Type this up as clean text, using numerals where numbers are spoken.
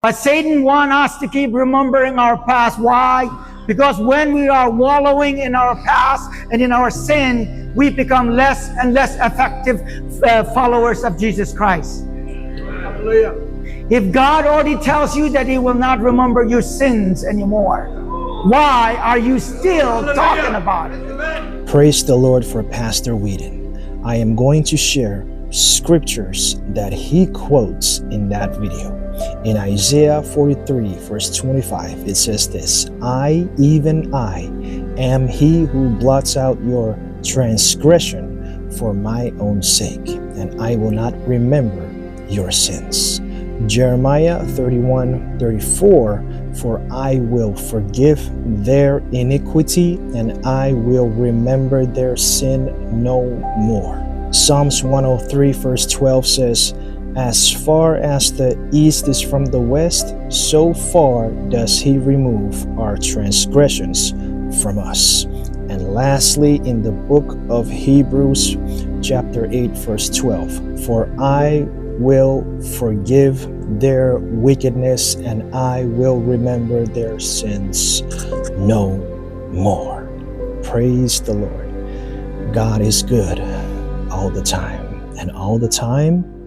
But Satan wants us to keep remembering our past. Why? Because when we are wallowing in our past and in our sin, we become less and less effective followers of Jesus Christ. Hallelujah. If God already tells you that He will not remember your sins anymore, why are you still talking about it? Praise the Lord for Pastor Whedon. I am going to share scriptures that he quotes in that video. In Isaiah 43 verse 25, it says this: I, even I, am He who blots out your transgression for my own sake, and I will not remember your sins. Jeremiah 31:34, for I will forgive their iniquity, and I will remember their sin no more. Psalms 103 verse 12 says, as far as the east is from the west, so far does He remove our transgressions from us. And lastly, in the book of Hebrews chapter 8 verse 12, for I will forgive their wickedness, and I will remember their sins no more. Praise the Lord. God is good all the time, and all the time